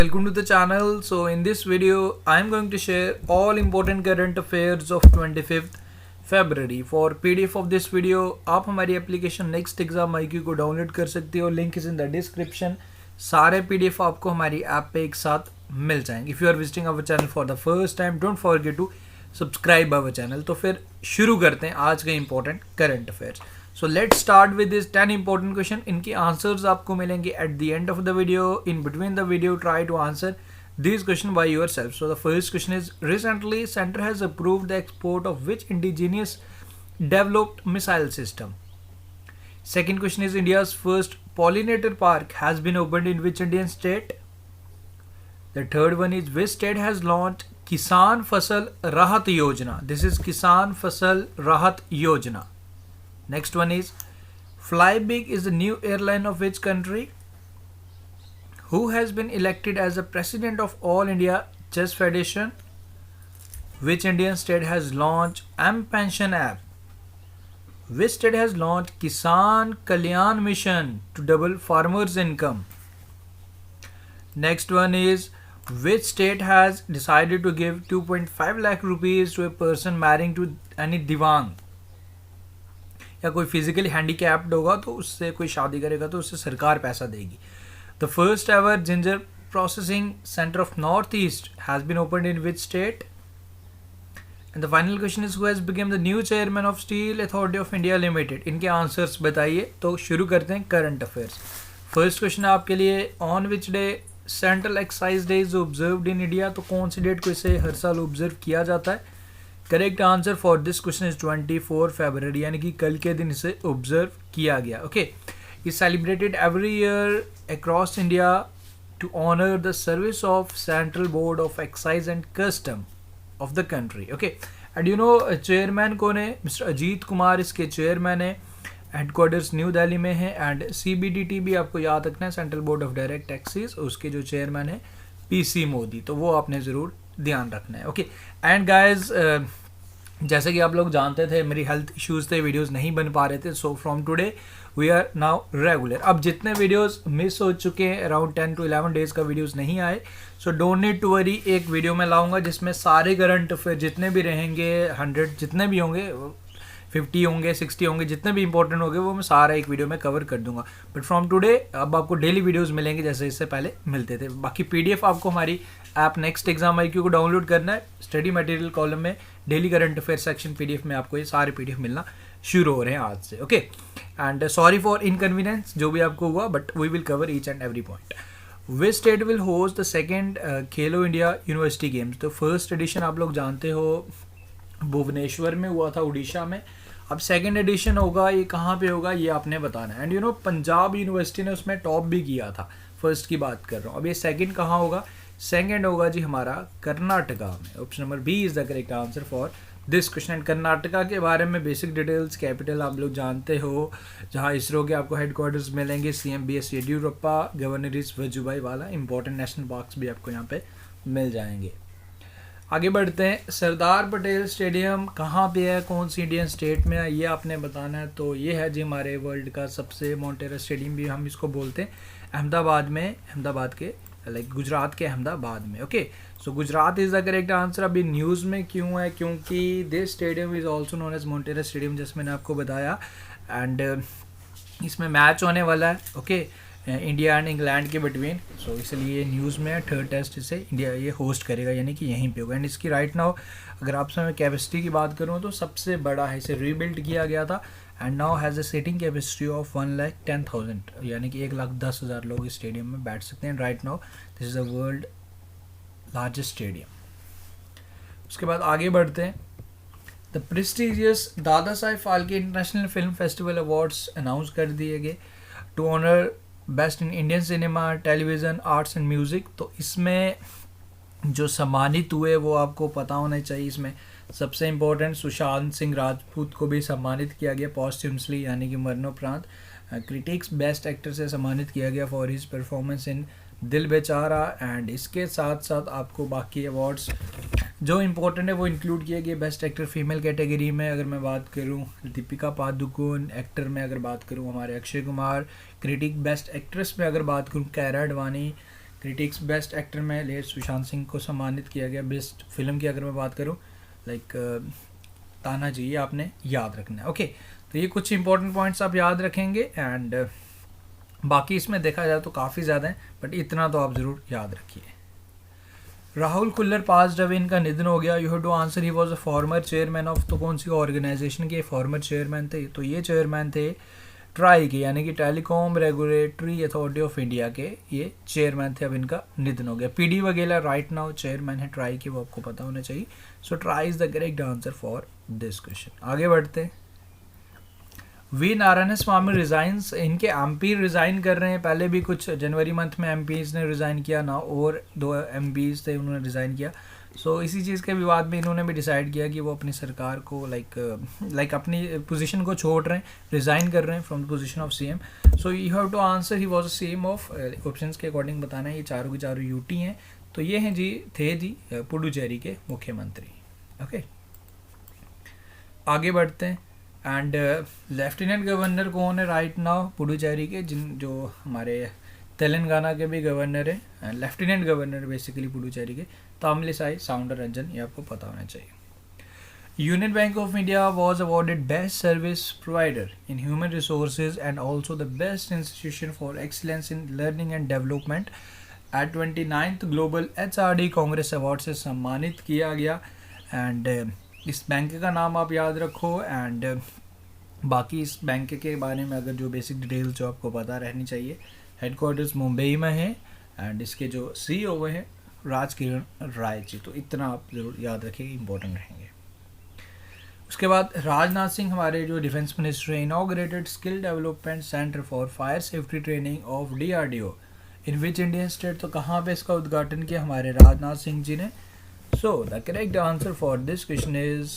Welcome to the channel. So in this video I am going to share all important current affairs of 25th February. For PDF of this video आप हमारी application next exam IQ को download कर सकते हो. Link is in the description. सारे PDF आपको हमारी app पे एक साथ मिल जाएंगे. If you are visiting our channel for the first time don't forget to subscribe our channel. तो फिर शुरू करते हैं आज के important current affairs. So let's start with this 10 important question. इनकी आंसर्स आपको मिलेंगे at the end of the video. In between the video, try to answer these questions by yourself. So the first question is: recently, Center has approved the export of which indigenous developed missile system? Second question is: India's first pollinator park has been opened in which Indian state? The third one is: which state has launched Kisan Fasal Rahat Yojana? This is Kisan Fasal Rahat Yojana. Next one is: Flybig is the new airline of which country? Who has been elected as the president of All India Chess Federation? Which Indian state has launched M-Pension app? Which state has launched Kisan Kalyan Mission to double farmers' income? Next one is: which state has decided to give 2.5 lakh rupees to a person marrying to any Divang? या कोई physically handicapped होगा तो उससे कोई शादी करेगा तो उससे सरकार पैसा देगी. The first ever ginger processing centre of north east has been opened in which state? And the final question is: who has become the new chairman of Steel Authority of India Limited? इनके answers बताइए. तो शुरू करते हैं current affairs. First question है आपके लिए: on which day central excise day is observed in India? तो कौन सी डेट को इसे हर साल ऑब्जर्व किया जाता है? Correct answer for this question is 24 फरवरी, यानी कि कल के दिन इसे ऑब्जर्व किया गया. Okay, is celebrated every year across India to honour the service of Central Board of Excise and Custom of the country. Okay, and you know chairman कौन है? मिस्टर अजीत कुमार इसके चेयरमैन है. हेडक्वार्टर्स न्यू दिल्ली में है. And CBDT भी आपको याद रखना है, central Board of direct taxes, उसके जो चेयरमैन है PC मोदी. तो वो आपने ज़रूर ध्यान रखना है. ओके, एंड गाइज जैसे कि आप लोग जानते थे मेरी हेल्थ इश्यूज थे, वीडियोस नहीं बन पा रहे थे. So from today we are now regular. अब जितने वीडियोस मिस हो चुके हैं, अराउंड 10 to 11 डेज का वीडियोस नहीं आए, so don't need to worry. एक वीडियो में लाऊंगा जिसमें सारे करंट अफेयर जितने भी रहेंगे, 100 जितने भी होंगे, 50 होंगे, 60 होंगे, जितने भी इंपॉर्टेंट होंगे वो मैं सारा एक वीडियो में कवर कर दूंगा. बट फ्रॉम टुडे अब आपको डेली वीडियोस मिलेंगे जैसे इससे पहले मिलते थे. बाकी PDF आपको हमारी ऐप नेक्स्ट एग्जाम IQ को डाउनलोड करना है. स्टडी मटेरियल कॉलम में daily current affair section PDF में आपको ये सारे PDF मिलना शुरू हो रहे हैं आज से. Okay, and sorry for inconvenience जो भी आपको हुआ, but we will cover each and every point. Which state will host the second Khelo India University Games? तो फर्स्ट एडिशन आप लोग जानते हो भुवनेश्वर में हुआ था, उड़ीसा में. अब सेकेंड एडिशन होगा, ये कहाँ पे होगा ये आपने बताना है. And you no Punjab university ने उसमें टॉप भी किया था. फर्स्ट की बात कर रहा हूँ. अब ये सेकेंड कहाँ होगा? सेकेंड होगा जी हमारा कर्नाटका में. Option number B is the correct answer for this question. And Karnataka के बारे में बेसिक डिटेल्स, कैपिटल आप लोग जानते हो, जहाँ इसरो के आपको हेडक्वार्टर्स मिलेंगे. CM BS Yediyurappa, governor is Vajubhai Vala. Important national parks भी आपको यहाँ पे मिल जाएंगे. आगे बढ़ते हैं. सरदार पटेल स्टेडियम कहाँ पे है, कौन सी इंडियन स्टेट में है, ये आपने बताना है. तो ये है जी हमारे वर्ल्ड का सबसे मोटेरा स्टेडियम भी हम इसको बोलते हैं, अहमदाबाद में. अहमदाबाद के गुजरात के अहमदाबाद में. Okay, so Gujarat is the correct answer. अभी न्यूज़ में क्यों है? क्योंकि this stadium is also known as Motera stadium, जैसे मैंने आपको बताया. एंड इसमें मैच होने वाला है. ओके, इंडिया एंड इंग्लैंड के बिटवीन. सो इसलिए न्यूज़ में थर्ड टेस्ट इसे इंडिया ये होस्ट करेगा, यानी कि यहीं पे होगा. एंड इसकी राइट नाउ अगर आपसे मैं कैपेसिटी की बात करूँ तो सबसे बड़ा है, इसे रीबिल्ड किया गया था. And now has a seating capacity of 1,10,000, यानी कि 1,10,000 लोग इस स्टेडियम में बैठ सकते हैं. Right now this is the world largest stadium. उसके बाद आगे बढ़ते हैं. The prestigious Dada Saheb Phalke international film festival awards announce कर दिए गए to honour best in Indian cinema, television, arts and music. तो इसमें जो सम्मानित हुए वो आपको पता होना चाहिए. इसमें सबसे इम्पोर्टेंट सुशांत सिंह राजपूत को भी सम्मानित किया गया पॉस्ट्यूम्सली, यानी कि मरणोपरांत. क्रिटिक्स बेस्ट एक्टर से सम्मानित किया गया फॉर हिज परफॉर्मेंस इन दिल बेचारा. एंड इसके साथ साथ आपको बाकी अवार्ड्स जो इम्पोर्टेंट है वो इंक्लूड किए गए. बेस्ट एक्टर फीमेल कैटेगरी में अगर मैं बात करूं दीपिका पादुकोण, एक्टर में अगर बात करूं हमारे Akshay Kumar, critic best actress में अगर बात करूं कैरा अडवाणी, क्रिटिक्स बेस्ट एक्टर में लेट सुशांत सिंह को सम्मानित किया गया। बेस्ट फिल्म की अगर मैं बात करूँ लाइक तानाजी, ये आपने याद रखना है। ओके, तो ये कुछ इंपॉर्टेंट पॉइंट्स आप याद रखेंगे एंड बाकी इसमें देखा जाए तो काफ़ी ज़्यादा है, बट इतना तो आप ज़रूर याद रखिए। राहुल कुल्लर पास अवे, इनका निधन हो गया। You have to answer he was a former chairman of, तो कौन सी ऑर्गेनाइजेशन के फॉर्मर चेयरमैन थे? तो ये चेयरमैन थे ट्राई के, यानी कि Telecom Regulatory Authority of India के ये चेयरमैन थे। अब इनका निधन हो गया। पीडी वगैरह राइट नाउ चेयरमैन है ट्राई के, वो आपको पता होना चाहिए। So try is the correct answer for this question. आगे बढ़ते हैं। वी नारायण स्वामी रिजाइंस, इनके एमपी रिजाइन कर रहे हैं। पहले भी कुछ जनवरी मंथ में एमपीज ने रिजाइन किया ना, और 2 एमपीज थे उन्होंने रिजाइन किया। सो इसी चीज़ के विवाद में इन्होंने भी डिसाइड किया कि वो अपनी सरकार को लाइक अपनी पोजीशन को छोड़ रहे हैं, रिजाइन कर रहे हैं from the position of CM. So you have to answer he was CM of, options के अकॉर्डिंग बताना है। ये चारों के चारों यूटी हैं। तो ये हैं जी, थे जी पुडुचेरी के मुख्यमंत्री। ओके, आगे बढ़ते हैं। एंड लेफ्टिनेंट गवर्नर कौन है राइट नाउ पुडुचेरी के? जो हमारे तेलंगाना के भी गवर्नर हैं, लेफ्टिनेंट गवर्नर बेसिकली पुडुचेरी के, तामिलिसाई साउंदरराजन, ये आपको पता होना चाहिए। Union bank of India was awarded best service provider in human resources and also the best institution for excellence in learning and development at 29th global HRD Congress award से सम्मानित किया गया। एंड इस बैंक का नाम आप याद रखो। एंड बाकी इस बैंक के बारे में अगर जो बेसिक डिटेल्स जो आपको पता रहनी चाहिए, हेडक्वार्टर्स मुंबई में है एंड इसके जो CEO हैं राजकिरण राय जी। तो इतना आप ज़रूर याद रखिए, इंपॉर्टेंट रहेंगे। उसके बाद राजनाथ सिंह हमारे जो डिफेंस मिनिस्टर हैं, inaugurated skill development centre for fire safety training of DRDO in which Indian state, तो कहाँ पे इसका उद्घाटन किया? हमारे राजनाथ सिंह जी ने। So the correct answer for this question is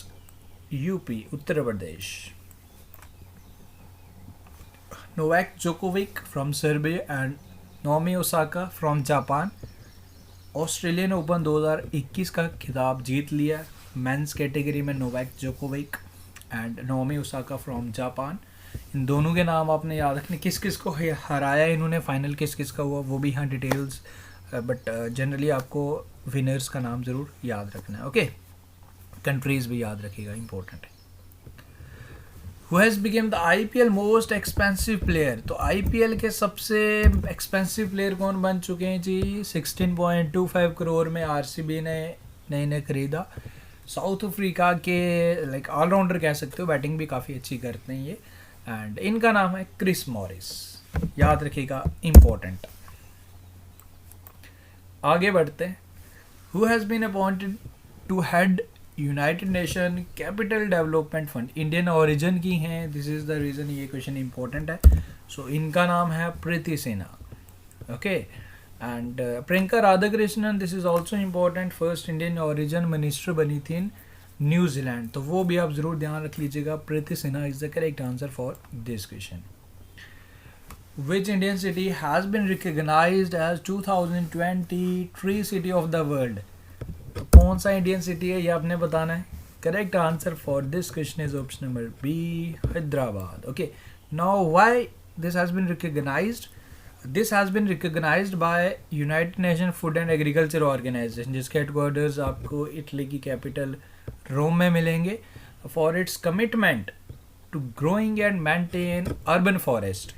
UP, Uttar Pradesh. Novak Djokovic from Serbia and Naomi Osaka from Japan. Australian Open 2021 का खिताब जीत लिया मेंस कैटेगरी में Novak Djokovic and Naomi Osaka from Japan. इन दोनों के नाम आपने याद रखने। किस किस को हराया इन्होंने, फाइनल किस किस का हुआ वो भी यहाँ डिटेल्स, बट जनरली आपको विनर्स का नाम ज़रूर याद रखना है। ओके, कंट्रीज़ भी याद रखिएगा, इंपॉर्टेंट है। Who has became the IPL most expensive player, तो IPL के सबसे एक्सपेंसिव प्लेयर कौन बन चुके हैं जी? 16.25 करोड़ में RCB ने खरीदा। साउथ अफ्रीका के लाइक ऑलराउंडर कह सकते हो, बैटिंग भी काफ़ी अच्छी करते हैं ये। एंड इनका नाम है क्रिस मॉरिस, याद रखिएगा, इंपॉर्टेंट। आगे बढ़ते हैं। Who has been appointed to head United Nation Capital Development Fund, Indian origin की हैं, दिस इज़ द रीज़न ये क्वेश्चन इंपॉर्टेंट है। सो इनका नाम है Preeti Sinha. Okay, and Priyanka Radhakrishnan, this is also important, first Indian origin minister बनी थी इन न्यूजीलैंड, तो वो भी आप ज़रूर ध्यान रख लीजिएगा। Preeti Sinha is the correct answer for this question. Which Indian city has been recognized as 2020 Tree City of the World? तो कौन सा इंडियन सिटी है ये आपने बताना है। Correct answer for this question is option number B, Hyderabad. Okay, now why this has been recognised? This has been recognised by United Nation Food and Agriculture Organisation, जिसके headquarters आपको इटली की capital Rome में मिलेंगे, for its commitment to growing and maintain urban forest.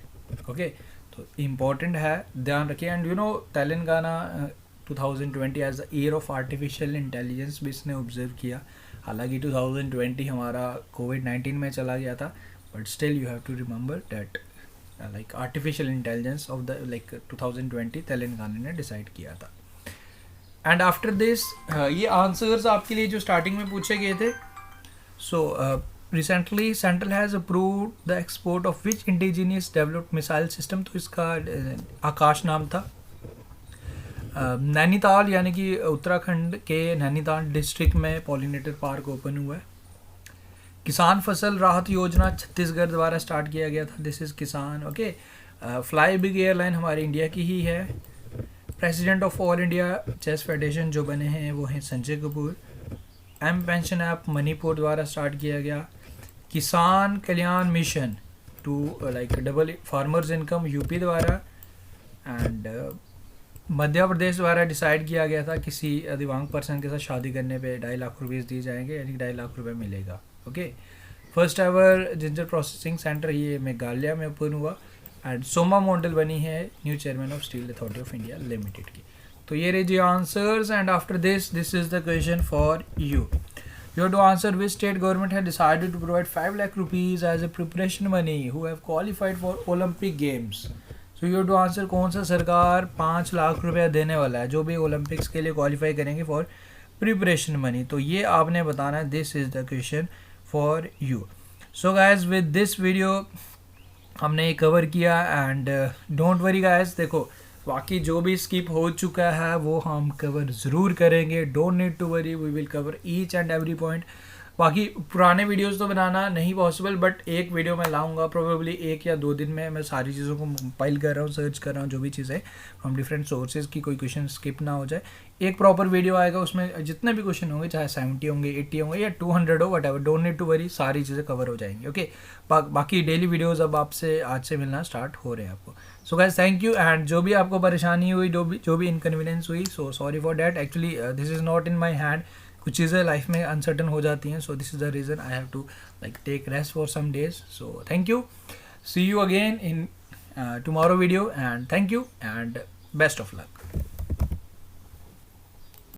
Okay, तो important है, ध्यान रखिए। And you know Telangana 2020 as the year of artificial intelligence भी इसने ऑब्जर्व किया। हालांकि 2020 हमारा कोविड-19 में चला गया था, but still you have to remember that like artificial intelligence of the like 2020 Telangana ने डिसाइड किया था। एंड आफ्टर दिस ये आंसर्स आपके लिए जो स्टार्टिंग में पूछे गए थे। So recently central has approved the export of which indigenous developed missile system, तो इसका आकाश नाम था। नैनीताल यानी कि उत्तराखंड के नैनीताल डिस्ट्रिक्ट में पॉलिनेटर पार्क ओपन हुआ है। किसान फसल राहत योजना छत्तीसगढ़ द्वारा स्टार्ट किया गया था, दिस इज़ किसान। ओके, फ्लाई बिग एयरलाइन हमारे इंडिया की ही है। President of All India Chess Federation जो बने हैं वो हैं संजय कपूर। पेंशन ऐप मणिपुर द्वारा स्टार्ट किया गया। Kisan Kalyan mission to like double farmers income UP द्वारा। एंड मध्य प्रदेश द्वारा डिसाइड किया गया था किसी दिव्यांग पर्सन के साथ शादी करने पे 2.5 लाख रुपीज़ दिए जाएंगे, यानी 2.5 लाख रुपए मिलेगा। Okay, first ever ginger processing centre ये मेघालय में ओपन हुआ एंड सोमा मोंडल बनी है new chairman of Steel Authority of India Limited की। तो ये रही जी answers and after this is the question for you. You have to answer which state government had decided to provide 5 lakh rupees as a preparation money who have qualified for Olympic Games. So you have to answer कौन सा सरकार 5 लाख रुपया देने वाला है जो भी Olympics के लिए क्वालिफाई करेंगे फॉर प्रिपरेशन मनी। तो ये आपने बताना है, this is the question for you. So guys with this video हमने ये कवर किया एंड डोंट वरी गाइज, देखो बाकी जो भी स्किप हो चुका है वो हम कवर ज़रूर करेंगे, don't need to worry, we will cover each and every point. बाकी पुराने वीडियोस तो बनाना नहीं पॉसिबल, बट एक वीडियो मैं लाऊंगा प्रोबेबली 1 या 2 दिन में। मैं सारी चीज़ों को कंपाइल कर रहा हूँ, सर्च कर रहा हूँ जो भी चीज़ें फ्रॉम डिफरेंट सोर्सेज की, कोई क्वेश्चन स्किप ना हो जाए। एक प्रॉपर वीडियो आएगा, उसमें जितने भी क्वेश्चन होंगे, चाहे 70 होंगे, 80 होंगे या 200 हो, whatever, don't need to worry, सारी चीज़ें कवर हो जाएंगी। ओके, बाकी डेली वीडियोज़ अब आपसे आज से मिलना स्टार्ट हो रहे हैं आपको। So guys thank you, and जो भी आपको परेशानी हुई, जो भी इनकन्वीनियंस हुई, so sorry for that. Actually this is not in my hand, कुछ चीज़ें लाइफ में अनसर्टन हो जाती हैं, so this is the reason I have to like take rest for some days. So thank you, see you again in tomorrow video, and thank you and best of luck.